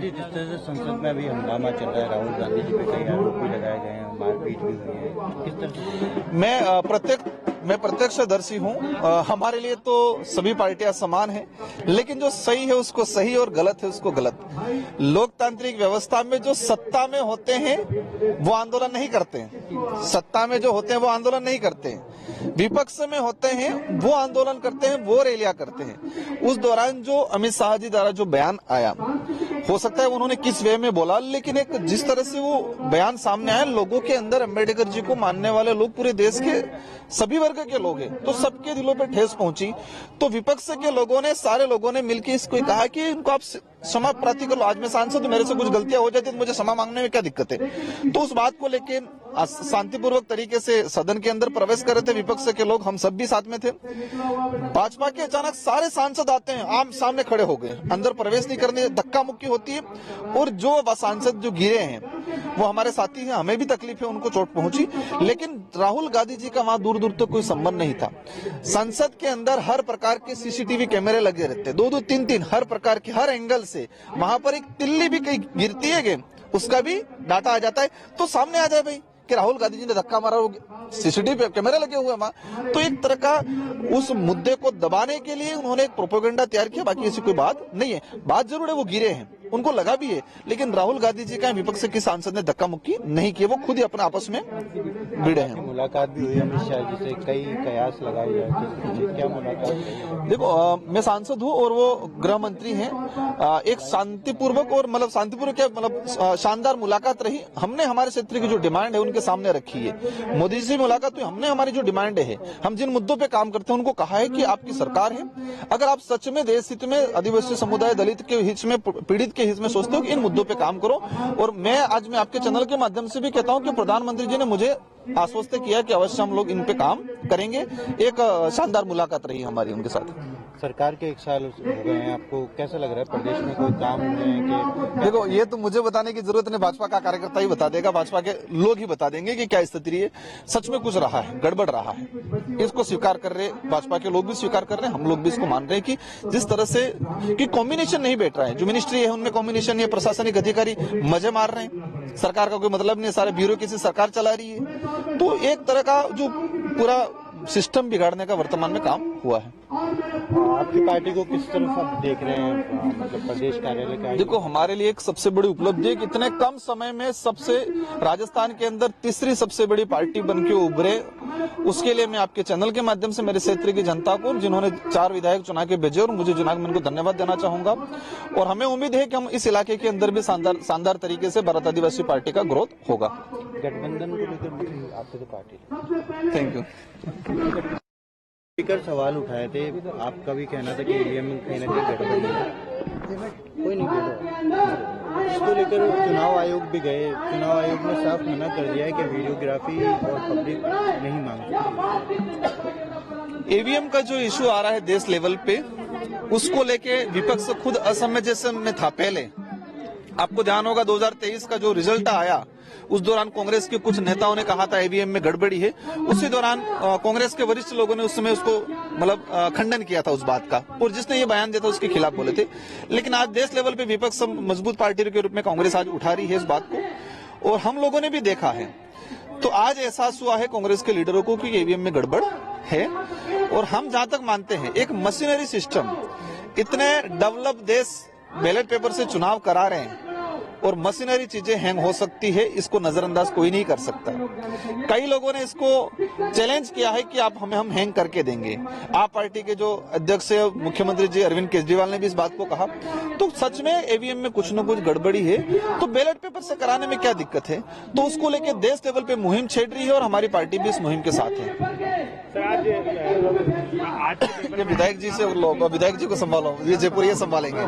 जी, जिस तरह से संसद में अभी हंगामा चल रहा है, राहुल गांधी जी पे कई आरोप भी लगाए गए हैं, मारपीट भी हुई है, किस तरह से? मैं प्रत्यक्षदर्शी हूँ। हमारे लिए तो सभी पार्टियां समान हैं, लेकिन जो सही है उसको सही और गलत है उसको गलत। लोकतांत्रिक व्यवस्था में जो सत्ता में होते हैं वो आंदोलन नहीं करते हैं, सत्ता में जो होते हैं वो आंदोलन नहीं करते हैं, विपक्ष में होते हैं वो आंदोलन करते हैं, वो रैलियां करते हैं। उस दौरान जो अमित शाह जी द्वारा जो बयान आया, हो सकता है उन्होंने किस वे में बोला, लेकिन एक जिस तरह से वो बयान सामने आया, लोगों के अंदर अम्बेडकर जी को मानने वाले लोग पूरे देश के सभी वर्ग के लोग हैं, तो सबके दिलों पे ठेस पहुंची। तो विपक्ष के लोगों ने, सारे लोगों ने मिलकर इसको कहा कि इनको आप क्षमा प्रार्थी कर लो। आज मैं सांसद हूं, मेरे से कुछ गलतियां हो जाती तो मुझे क्षमा मांगने में क्या दिक्कत है। तो उस बात को लेके शांतिपूर्वक तरीके से सदन के अंदर प्रवेश कर रहे थे विपक्ष के लोग, हम सब भी साथ में थे। भाजपा के अचानक सारे सांसद आते हैं, आम सामने खड़े हो गए, अंदर प्रवेश नहीं करने, धक्का मुक्की होती है। और जो सांसद जो गिरे हैं वो हमारे साथी हैं, हमें भी तकलीफ है, उनको चोट पहुंची, लेकिन राहुल गांधी जी का वहां दूर दूर तक कोई संबंध नहीं था। संसद के अंदर हर प्रकार के सीसीटीवी कैमरे लगे रहते, 2-2, 3-3 हर प्रकार के, हर एंगल से। वहां पर एक तिल्ली भी कहीं गिरती है उसका भी डाटा आ जाता है, तो सामने आ जाए भाई कि राहुल गांधी जी ने धक्का मारा, सीसीटीवी कैमरे लगे हुए वहां। तो एक तरह का उस मुद्दे को दबाने के लिए उन्होंने एक प्रोपेगेंडा तैयार किया, बाकी ऐसी कोई बात नहीं है। बात जरूर है वो गिरे हैं, उनको लगा भी है, लेकिन राहुल गांधी जी का विपक्ष के सांसद ने धक्का मुक्की नहीं की, वो खुद ही अपने आपस में भिड़े हैं। मुलाकात भी हुई अमित शाह जी से, कई कयास लगाए जाए, क्या मुलाकात? देखो, मैं सांसद हूँ और वो गृह मंत्री हैं। एक शांतिपूर्वक और शांतिपूर्वक क्या शानदार मुलाकात रही। हमने हमारे क्षेत्र की जो डिमांड है उनके सामने रखी है। मोदी जी से मुलाकात हुई, हमने हमारी जो डिमांड है, हम जिन मुद्दों पे काम करते हैं उनको कहा है कि आपकी सरकार है, अगर आप सच में देश हित में, आदिवासी समुदाय, दलित के हित में, पीड़ित के हित में सोचते हो कि इन मुद्दों पे काम करो। और मैं आज आपके चैनल के माध्यम से भी कहता हूं कि प्रधानमंत्री जी ने मुझे आश्वस्त किया कि अवश्य हम लोग इन पे काम करेंगे। एक शानदार मुलाकात रही हमारी उनके साथ। सरकार के 1 साल हो गए हैं, आपको कैसा लग रहा है? प्रदेश में कोई काम हुए हैं कि? देखो, ये तो मुझे बताने की जरूरत नहीं, भाजपा का कार्यकर्ता ही बता देगा, भाजपा के लोग ही बता देंगे कि क्या स्थिति है। सच में कुछ रहा है, गड़बड़ रहा है, इसको स्वीकार कर रहे, भाजपा के लोग भी स्वीकार कर रहे हैं, हम लोग भी इसको मान रहे हैं कि जिस तरह से कि कॉम्बिनेशन नहीं बैठ रहा है, जो मिनिस्ट्री है उनमें कॉम्बिनेशन नहीं है, प्रशासनिक अधिकारी मजे मार रहे हैं, सरकार का कोई मतलब नहीं है, सारे ब्यूरोक्रेसी सरकार चला रही है। तो एक तरह का जो पूरा सिस्टम बिगाड़ने का वर्तमान में काम हुआ है। आपकी पार्टी को किस तरह से देख रहे हैं, मतलब प्रदेश कार्यालय का? देखो, हमारे लिए एक सबसे बड़ी उपलब्धि है कि इतने कम समय में सबसे राजस्थान के अंदर तीसरी सबसे बड़ी पार्टी बन के उभरे। उसके लिए मैं आपके चैनल के माध्यम से मेरे क्षेत्र की जनता को, जिन्होंने 4 विधायक चुना के भेजे और मुझे चुना, मैं उनको धन्यवाद देना चाहूंगा। और हमें उम्मीद है कि हम इस इलाके के अंदर भी शानदार तरीके से भारत आदिवासी पार्टी का ग्रोथ होगा। गठबंधन को लेकर आपकी तो पार्टी? Thank you. स्पीकर सवाल उठाए थे, आपका भी कहना था कि ईवीएम में कहीं ना कहीं गड़बड़ी, कोई नहीं बोला। इसको लेकर चुनाव आयोग भी गए, चुनाव आयोग ने साफ मना कर दिया है कि वीडियोग्राफी और पब्लिक नहीं मांगती। ईवीएम का जो इशू आ रहा है देश लेवल पे, उसको लेके विपक्ष खुद असमंजस में था। पहले आपको ध्यान होगा 2023 का जो रिजल्ट आया, उस दौरान कांग्रेस के कुछ नेताओं ने कहा था ईवीएम में गड़बड़ी है। उसी दौरान कांग्रेस के वरिष्ठ लोगों ने उस समय उसको खंडन किया था उस बात का, और जिसने ये बयान दिया था उसके खिलाफ बोले थे। लेकिन आज देश लेवल पे विपक्ष मजबूत पार्टी के रूप में कांग्रेस आज उठा रही है इस बात को, और हम लोगों ने भी देखा है। तो आज एहसास हुआ है कांग्रेस के लीडरों को कि ईवीएम में गड़बड़ है। और हम जहां तक मानते हैं, एक मशीनरी सिस्टम, इतने डेवलप देश बैलेट पेपर से चुनाव करा रहे हैं और मशीनरी चीजें हैंग हो सकती है, इसको नजरअंदाज कोई नहीं कर सकता। कई लोगों ने इसको चैलेंज किया है कि हम हैंग करके देंगे। आप पार्टी के जो अध्यक्ष है मुख्यमंत्री जी अरविंद केजरीवाल ने भी इस बात को कहा। तो सच में ईवीएम में कुछ न कुछ गड़बड़ी है, तो बैलेट पेपर से कराने में क्या दिक्कत है। तो उसको लेकर देश लेवल पे मुहिम छेड़ रही है और हमारी पार्टी भी इस मुहिम के साथ है। विधायक जी से, विधायक जी को संभालो, ये जयपुर ये संभालेंगे।